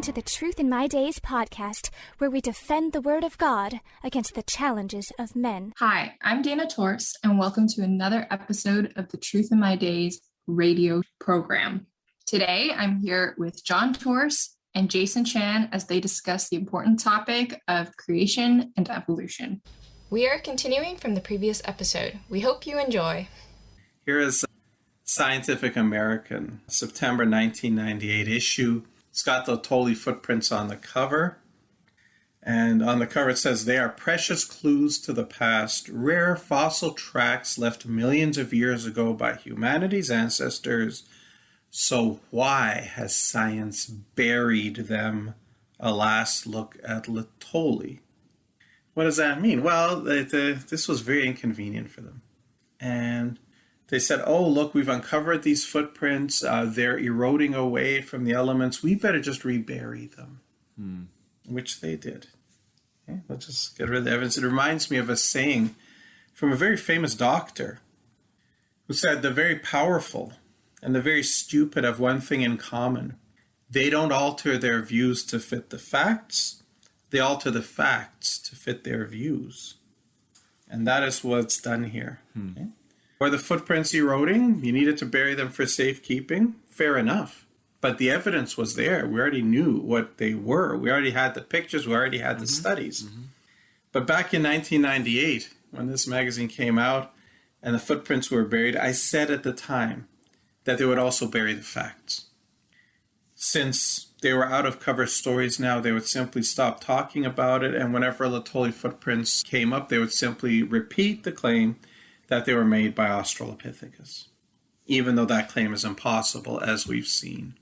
to the Truth in My Days podcast, where we defend the Word of God against the challenges of men. Hi, I'm Dana Torst, and welcome to another episode of the Truth in My Days radio program. Today, I'm here with John Torst and Jason Chan as they discuss the important topic of creation and evolution. We are continuing from the previous episode. We hope you enjoy. Here is Scientific American, September 1998 issue. It's got the Tolly footprints on the cover. And on the cover it says, "They are precious clues to the past, rare fossil tracks left millions of years ago by humanity's ancestors. So why has science buried them? A last look at Litoli." What does that mean? Well, this was very inconvenient for them. And they said, oh, look, we've uncovered these footprints. They're eroding away from the elements. We better just rebury them, which they did. Okay, let's just get rid of the evidence. It reminds me of a saying from a very famous doctor who said, the very powerful and the very stupid have one thing in common. They don't alter their views to fit the facts. They alter the facts to fit their views. And that is what's done here. Okay? Were the footprints eroding? You needed to bury them for safekeeping? Fair enough. But the evidence was there. We already knew what they were. We already had the pictures. We already had the studies. But back in 1998, when this magazine came out and the footprints were buried, I said at the time that they would also bury the facts. Since they were out-of-cover stories now, they would simply stop talking about it. And whenever Litoli footprints came up, they would simply repeat the claim that they were made by Australopithecus, even though that claim is impossible, as we've seen.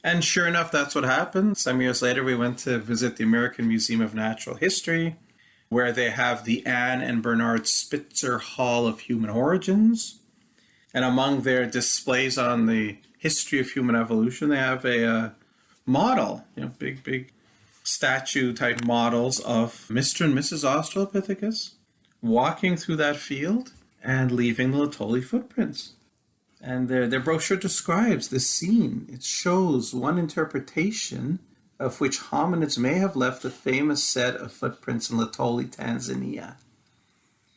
And sure enough, that's what happened. Some years later, we went to visit the American Museum of Natural History, where they have the Anne and Bernard Spitzer Hall of Human Origins. And among their displays on the history of human evolution, they have a model, big statue-type models of Mr. and Mrs. Australopithecus walking through that field and leaving the Litoli footprints. And their brochure describes this scene. It shows one interpretation of which hominids may have left a famous set of footprints in Litoli, Tanzania.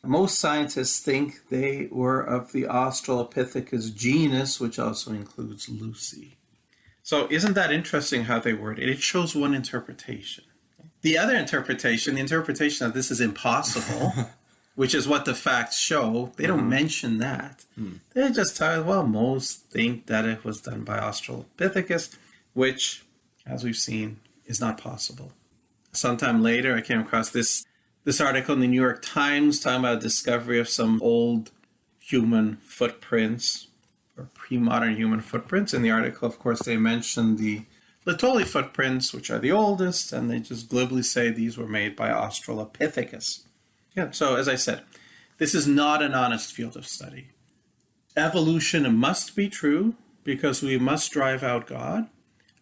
Most scientists think they were of the Australopithecus genus, which also includes Lucy. So isn't that interesting how they word it? It shows one interpretation. The other interpretation, the interpretation that this is impossible, which is what the facts show, they don't mention that. They just tell, well, most think that it was done by Australopithecus, which, as we've seen, is not possible. Sometime later, I came across this article in the New York Times talking about a discovery of some old human footprints, or pre-modern human footprints. In the article, of course, they mentioned the Litoli footprints, which are the oldest, and they just glibly say these were made by Australopithecus. Yeah, so as I said, this is not an honest field of study. Evolution must be true because we must drive out God.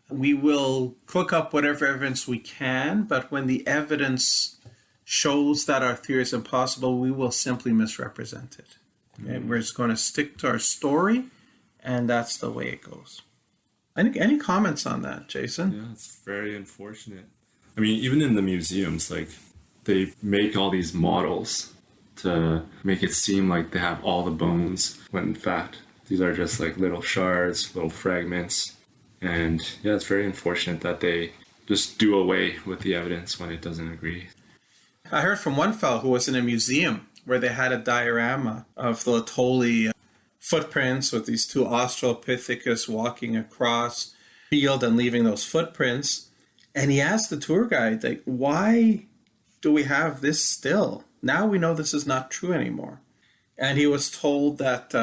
We will cook up whatever evidence we can, but when the evidence shows that our theory is impossible, we will simply misrepresent it. Okay? We're just going to stick to our story, and that's the way it goes. Any comments on that, Jason? Yeah, it's very unfortunate. I mean, even in the museums, they make all these models to make it seem like they have all the bones, when in fact, these are just little shards, little fragments. And yeah, it's very unfortunate that they just do away with the evidence when it doesn't agree. I heard from one fellow who was in a museum where they had a diorama of the Litoli footprints with these two Australopithecus walking across field and leaving those footprints. And he asked the tour guide, why do we have this still? Now we know this is not true anymore. And he was told that,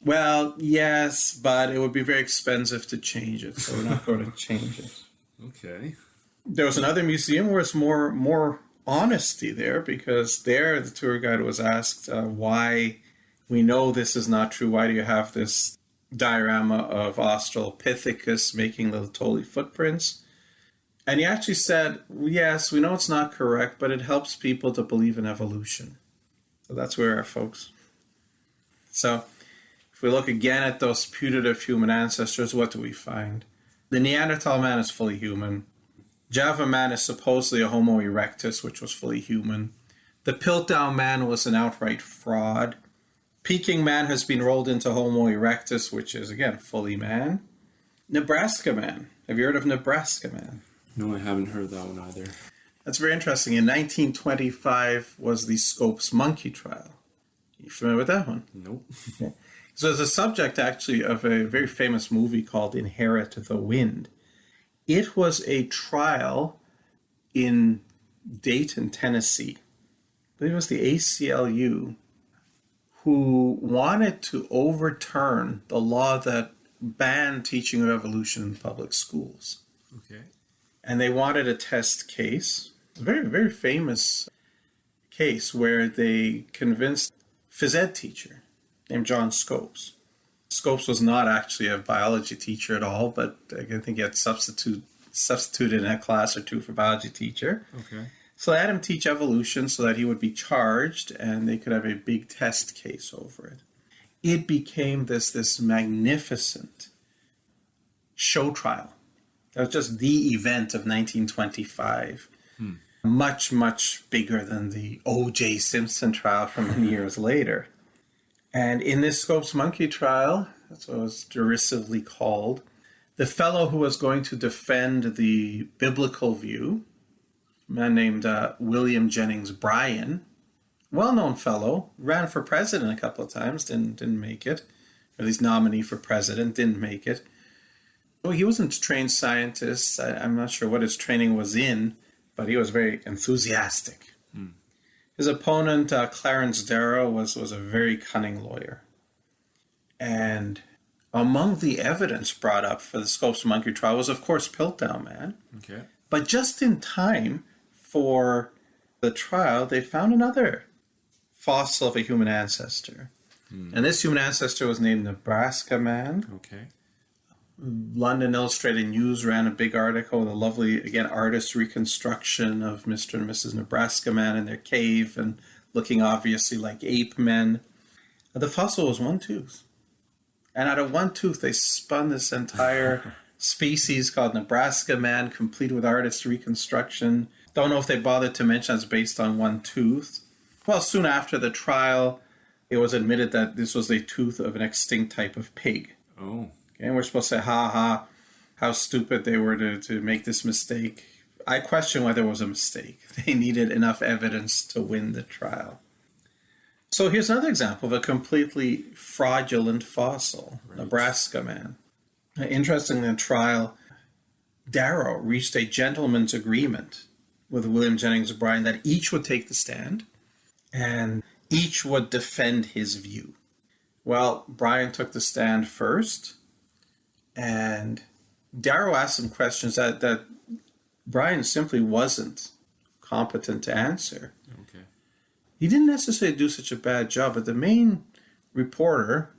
well, yes, but it would be very expensive to change it, so we're not going to change it. Okay. There was another museum where it's more honesty there, because there the tour guide was asked why we know this is not true. Why do you have this diorama of Australopithecus making the Litoli footprints? And he actually said, yes, we know it's not correct, but it helps people to believe in evolution. So that's where we are, folks. So if we look again at those putative human ancestors, what do we find? The Neanderthal man is fully human. Java man is supposedly a Homo erectus, which was fully human. The Piltdown man was an outright fraud. Peking man has been rolled into Homo erectus, which is, again, fully man. Nebraska man. Have you heard of Nebraska man? No, I haven't heard that one either. That's very interesting. In 1925 was the Scopes monkey trial. You familiar with that one? Nope. Okay. So it's a subject, actually, of a very famous movie called Inherit the Wind. It was a trial in Dayton, Tennessee. I believe it was the ACLU who wanted to overturn the law that banned teaching of evolution in public schools. Okay. And they wanted a test case, a very, very famous case where they convinced phys ed teacher named John Scopes. Scopes was not actually a biology teacher at all, but I think he had substituted in a class or two for biology teacher. Okay. So they had him teach evolution so that he would be charged and they could have a big test case over it. It became this magnificent show trial. That was just the event of 1925. Much, much bigger than the O.J. Simpson trial from many years later. And in this Scopes monkey trial, that's what it was derisively called, the fellow who was going to defend the biblical view, a man named William Jennings Bryan, well-known fellow, ran for president a couple of times, didn't make it, or at least nominee for president, didn't make it. Well, he wasn't a trained scientist. I'm not sure what his training was in, but he was very enthusiastic. His opponent, Clarence Darrow, was a very cunning lawyer. And among the evidence brought up for the Scopes monkey trial was, of course, Piltdown man. Okay. But just in time for the trial, they found another fossil of a human ancestor. And this human ancestor was named Nebraska man. Okay. London Illustrated News ran a big article with a lovely, again, artist reconstruction of Mr. and Mrs. Nebraska man in their cave and looking obviously like ape men. The fossil was one tooth. And out of one tooth, they spun this entire species called Nebraska man, complete with artist reconstruction. Don't know if they bothered to mention it's based on one tooth. Well, soon after the trial, it was admitted that this was a tooth of an extinct type of pig. Oh. Okay, and we're supposed to say, how stupid they were to make this mistake. I question whether it was a mistake. They needed enough evidence to win the trial. So here's another example of a completely fraudulent fossil, right. Nebraska man. Interestingly, in the trial, Darrow reached a gentleman's agreement with William Jennings Bryan that each would take the stand and each would defend his view. Well, Bryan took the stand first, and Darrow asked some questions that Bryan simply wasn't competent to answer. Okay. He didn't necessarily do such a bad job, but the main reporter,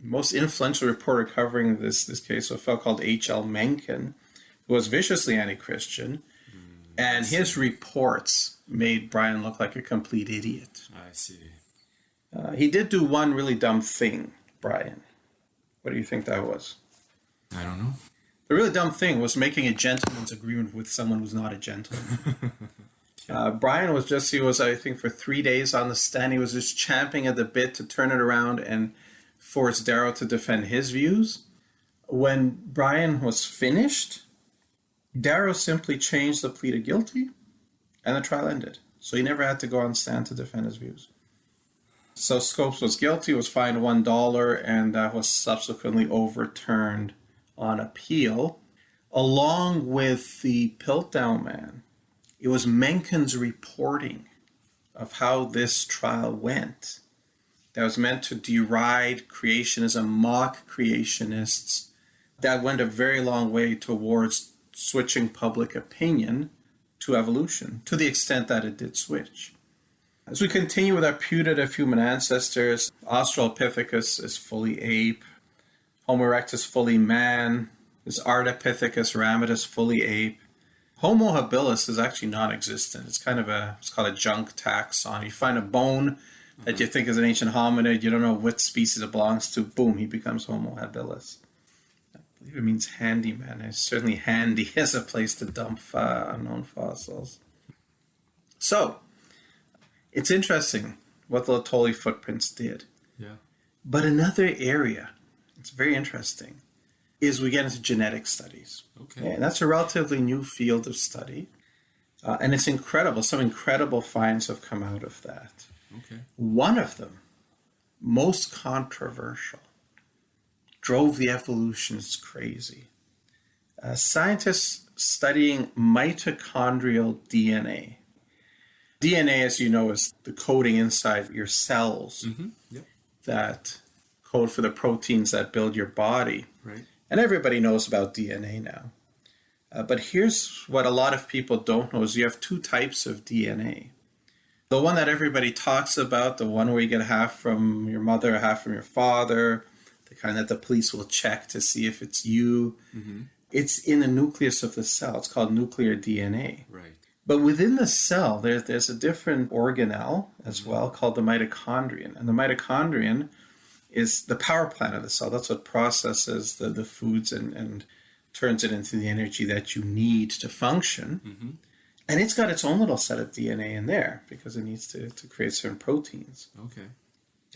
most influential reporter covering this case, was a fellow called H.L. Mencken, who was viciously anti-Christian, and his reports made Bryan look like a complete idiot. I see. He did do one really dumb thing, Bryan. What do you think that was? I don't know. The really dumb thing was making a gentleman's agreement with someone who's not a gentleman. Bryan he was, I think, for 3 days on the stand. He was just champing at the bit to turn it around and force Darrow to defend his views. When Bryan was finished, Darrow simply changed the plea to guilty, and the trial ended. So he never had to go on stand to defend his views. So Scopes was guilty, was fined $1, and that was subsequently overturned on appeal. Along with the Piltdown man, it was Mencken's reporting of how this trial went that was meant to deride creationism, mock creationists. That went a very long way towards switching public opinion to evolution, to the extent that it did switch. As we continue with our putative human ancestors, Australopithecus is fully ape, Homo erectus fully man, is Ardipithecus ramidus fully ape. Homo habilis is actually non-existent. It's called a junk taxon. You find a bone that you think is an ancient hominid, you don't know what species it belongs to, boom, he becomes Homo habilis. believe it means handyman. It's certainly handy as a place to dump unknown fossils. So, it's interesting what the Lotoli footprints did. Yeah. But another area, it's very interesting, is we get into genetic studies. Okay. And that's a relatively new field of study. And it's incredible. Some incredible finds have come out of that. Okay. One of them, most controversial, drove the evolutionists crazy. Scientists studying mitochondrial DNA. DNA, as you know, is the coding inside your cells that code for the proteins that build your body. Right. And everybody knows about DNA now. But here's what a lot of people don't know is you have two types of DNA. The one that everybody talks about, the one where you get half from your mother, half from your father, the kind that the police will check to see if it's you. Mm-hmm. It's in the nucleus of the cell. It's called nuclear DNA. Right. But within the cell, there's a different organelle as well called the mitochondrion. And the mitochondrion is the power plant of the cell. That's what processes the foods and turns it into the energy that you need to function. Mm-hmm. And it's got its own little set of DNA in there because it needs to create certain proteins. Okay.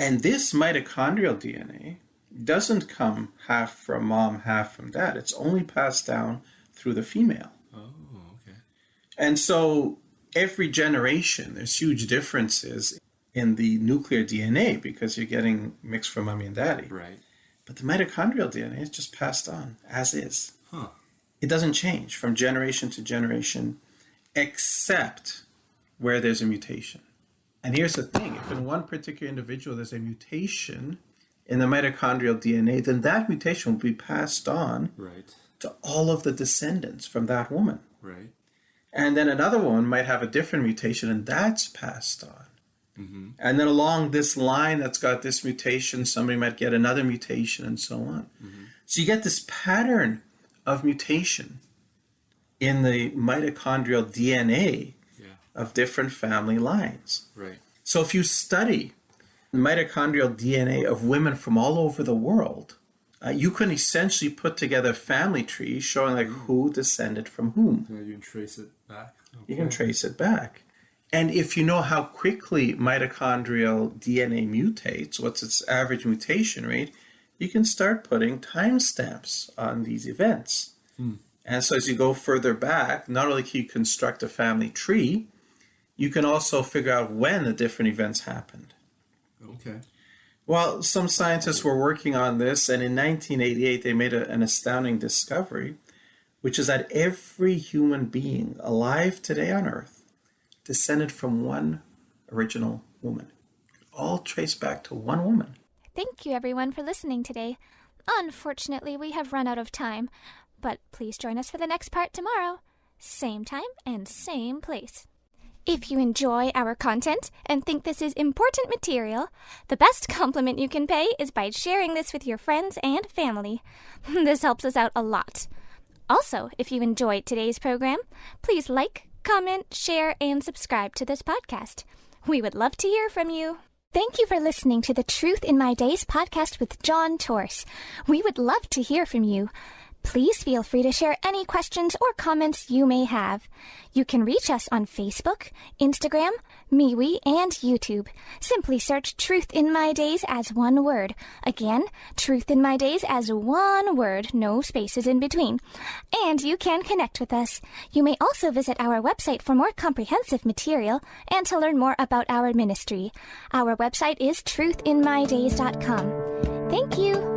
And this mitochondrial DNA doesn't come half from mom, half from dad. It's only passed down through the female. Oh, okay. And so every generation, there's huge differences in the nuclear DNA because you're getting mixed from mommy and daddy. Right. But the mitochondrial DNA is just passed on as is. Huh. It doesn't change from generation to generation except where there's a mutation. And here's the thing. If in one particular individual there's a mutation in the mitochondrial DNA, then that mutation will be passed on to all of the descendants from that woman. Right. And then another woman might have a different mutation, and that's passed on. Mm-hmm. And then along this line that's got this mutation, somebody might get another mutation, and so on. Mm-hmm. So you get this pattern of mutation in the mitochondrial DNA of different family lines. Right. So if you study the mitochondrial DNA of women from all over the world, you can essentially put together family trees showing like who descended from whom. Yeah, you can trace it back. Okay. You can trace it back. And if you know how quickly mitochondrial DNA mutates, what's its average mutation rate, you can start putting timestamps on these events. And so as you go further back, not only can you construct a family tree, you can also figure out when the different events happened. Okay. Well, some scientists were working on this, and in 1988 they made an astounding discovery, which is that every human being alive today on Earth descended from one original woman. All traced back to one woman. Thank you, everyone, for listening today. Unfortunately, we have run out of time, but please join us for the next part tomorrow. Same time and same place. If you enjoy our content and think this is important material, the best compliment you can pay is by sharing this with your friends and family. This helps us out a lot. Also, if you enjoyed today's program, please like, comment, share, and subscribe to this podcast. We would love to hear from you. Thank you for listening to the Truth in My Days podcast with John Torse. We would love to hear from you. Please feel free to share any questions or comments you may have. You can reach us on Facebook, Instagram, MeWe, and YouTube. Simply search Truth in My Days as one word. Again, Truth in My Days as one word, no spaces in between. And you can connect with us. You may also visit our website for more comprehensive material and to learn more about our ministry. Our website is truthinmydays.com. Thank you.